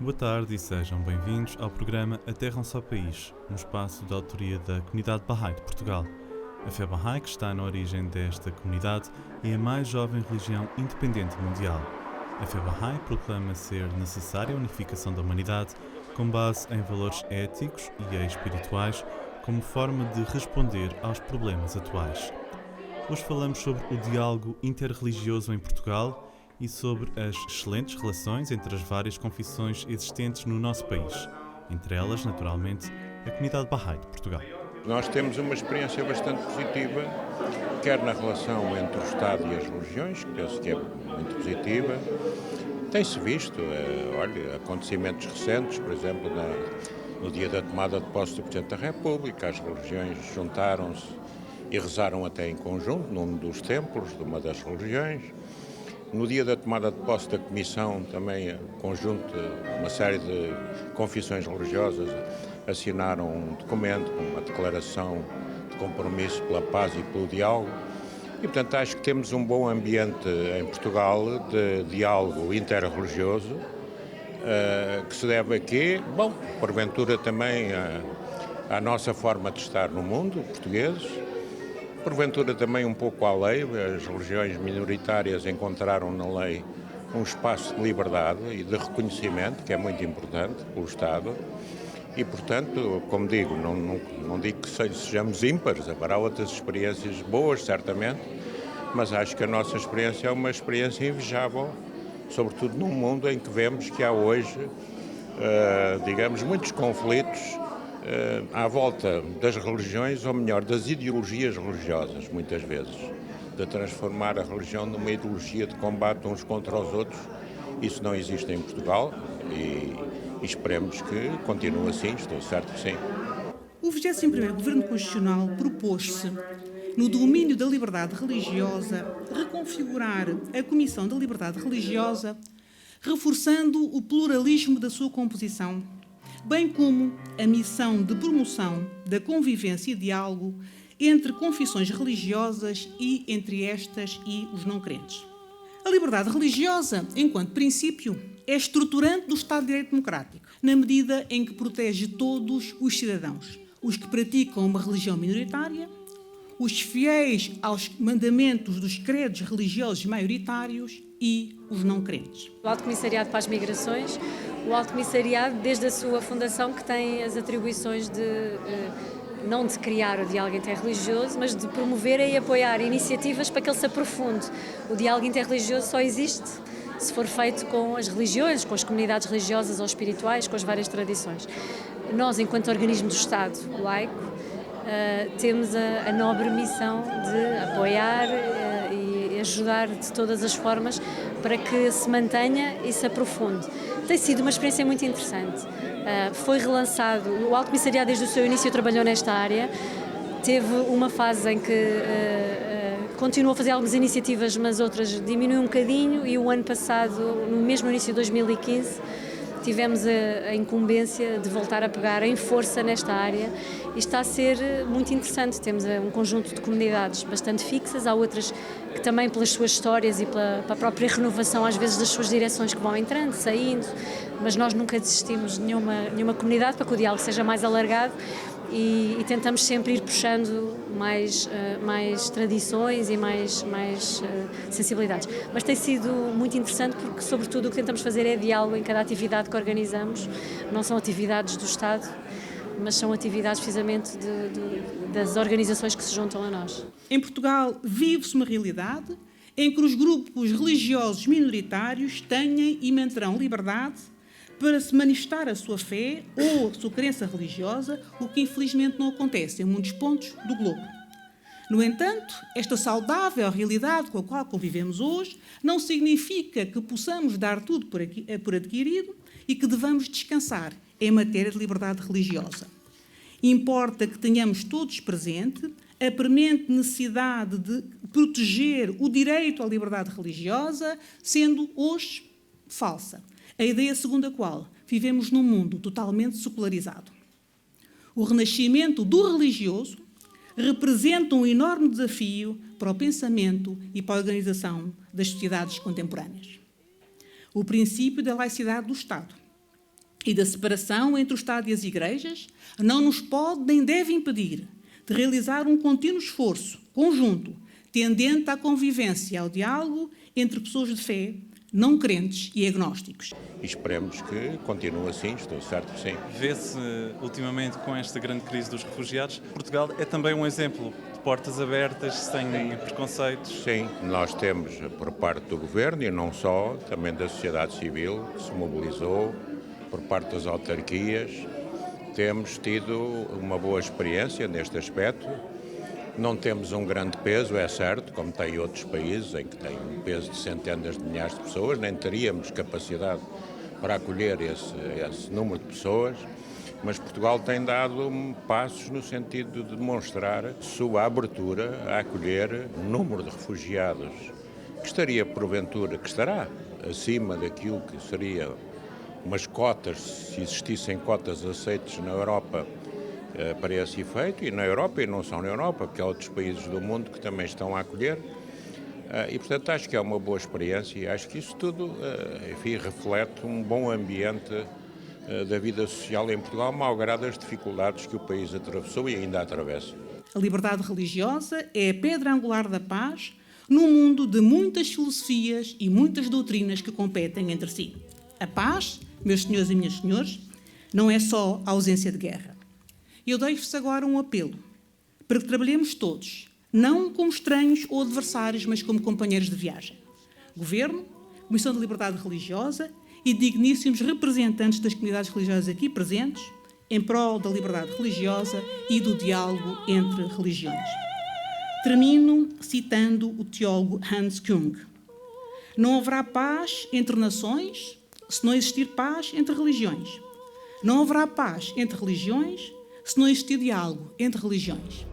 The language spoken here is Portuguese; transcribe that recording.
Boa tarde e sejam bem-vindos ao programa A Terra é um Só País, um espaço de autoria da Comunidade Bahá'í de Portugal. A fé Bahá'í, que está na origem desta comunidade, é a mais jovem religião independente mundial. A fé Bahá'í proclama ser necessária a unificação da humanidade com base em valores éticos e espirituais como forma de responder aos problemas atuais. Hoje falamos sobre o diálogo interreligioso em Portugal e sobre as excelentes relações entre as várias confissões existentes no nosso país, entre elas, naturalmente, a Comunidade Bahá'í de Portugal. Nós temos uma experiência bastante positiva, quer na relação entre o Estado e as religiões, que penso que é muito positiva. Tem-se visto, acontecimentos recentes, por exemplo, no dia da tomada de posse do Presidente da República, as religiões juntaram-se e rezaram até em conjunto, num dos templos de uma das religiões. No dia da tomada de posse da Comissão, também, conjunto, uma série de confissões religiosas assinaram um documento, uma declaração de compromisso pela paz e pelo diálogo. E, portanto, acho que temos um bom ambiente em Portugal de diálogo interreligioso, que se deve a quê? Bom, porventura também à nossa forma de estar no mundo, portugueses, porventura também um pouco à lei. As religiões minoritárias encontraram na lei um espaço de liberdade e de reconhecimento, que é muito importante pelo Estado, e, portanto, como digo, não digo que sejamos ímpares, haverá outras experiências boas, certamente, mas acho que a nossa experiência é uma experiência invejável, sobretudo num mundo em que vemos que há hoje, muitos conflitos à volta das religiões, ou melhor, das ideologias religiosas, muitas vezes, de transformar a religião numa ideologia de combate uns contra os outros. Isso não existe em Portugal e esperemos que continue assim, estou certo que sim. O 21º Governo Constitucional propôs-se, no domínio da liberdade religiosa, reconfigurar a Comissão da Liberdade Religiosa, reforçando o pluralismo da sua composição, bem como a missão de promoção da convivência e diálogo entre confissões religiosas e entre estas e os não crentes. A liberdade religiosa, enquanto princípio, é estruturante do Estado de Direito Democrático, na medida em que protege todos os cidadãos, os que praticam uma religião minoritária, os fiéis aos mandamentos dos credos religiosos maioritários e os não crentes. O Alto Comissariado para as Migrações, o Alto Comissariado, desde a sua fundação, que tem as atribuições não de criar o diálogo interreligioso, mas de promover e apoiar iniciativas para que ele se aprofunde. O diálogo interreligioso só existe se for feito com as religiões, com as comunidades religiosas ou espirituais, com as várias tradições. Nós, enquanto organismo do Estado laico, temos a nobre missão de apoiar e ajudar de todas as formas para que se mantenha e se aprofunde. Tem sido uma experiência muito interessante. Foi relançado, o Alto Comissariado desde o seu início trabalhou nesta área, teve uma fase em que continuou a fazer algumas iniciativas, mas outras diminuiu um bocadinho, e o ano passado, no mesmo início de 2015, tivemos a incumbência de voltar a pegar em força nesta área e está a ser muito interessante. Temos um conjunto de comunidades bastante fixas, há outras que também pelas suas histórias e pela própria renovação às vezes das suas direções que vão entrando, saindo, mas nós nunca desistimos de nenhuma comunidade para que o diálogo seja mais alargado e tentamos sempre ir puxando mais tradições e mais sensibilidades. Mas tem sido muito interessante porque, sobretudo, o que tentamos fazer é diálogo em cada atividade que organizamos. Não são atividades do Estado, mas são atividades precisamente das organizações que se juntam a nós. Em Portugal vive-se uma realidade em que os grupos religiosos minoritários têm e manterão liberdade para se manifestar a sua fé ou a sua crença religiosa, o que infelizmente não acontece em muitos pontos do globo. No entanto, esta saudável realidade com a qual convivemos hoje não significa que possamos dar tudo por adquirido e que devamos descansar em matéria de liberdade religiosa. Importa que tenhamos todos presente a premente necessidade de proteger o direito à liberdade religiosa, sendo hoje falsa a ideia segundo a qual vivemos num mundo totalmente secularizado. O renascimento do religioso representa um enorme desafio para o pensamento e para a organização das sociedades contemporâneas. O princípio da laicidade do Estado e da separação entre o Estado e as igrejas não nos pode nem deve impedir de realizar um contínuo esforço conjunto tendente à convivência e ao diálogo entre pessoas de fé, não crentes e agnósticos. E esperemos que continue assim, estou certo que sim. Vê-se, ultimamente, com esta grande crise dos refugiados, Portugal é também um exemplo de portas abertas, sem preconceitos. Sim, nós temos, por parte do Governo, e não só, também da sociedade civil, que se mobilizou, por parte das autarquias, temos tido uma boa experiência neste aspecto. Não temos um grande peso, é certo, como tem outros países, em que tem um peso de centenas de milhares de pessoas, nem teríamos capacidade para acolher esse número de pessoas, mas Portugal tem dado passos no sentido de demonstrar sua abertura a acolher um número de refugiados que estaria, porventura, que estará acima daquilo que seria umas cotas, se existissem cotas aceites na Europa, para esse efeito, e na Europa, e não só na Europa, porque há outros países do mundo que também estão a acolher, e portanto acho que é uma boa experiência e acho que isso tudo, enfim, reflete um bom ambiente da vida social em Portugal, malgrado as dificuldades que o país atravessou e ainda atravessa. A liberdade religiosa é a pedra angular da paz num mundo de muitas filosofias e muitas doutrinas que competem entre si. A paz, meus senhores e minhas senhores, não é só a ausência de guerra. Eu deixo-vos agora um apelo para que trabalhemos todos, não como estranhos ou adversários, mas como companheiros de viagem. Governo, Comissão de Liberdade Religiosa e digníssimos representantes das comunidades religiosas aqui presentes, em prol da liberdade religiosa e do diálogo entre religiões. Termino citando o teólogo Hans Küng. Não haverá paz entre nações se não existir paz entre religiões. Não haverá paz entre religiões se não existir diálogo entre religiões.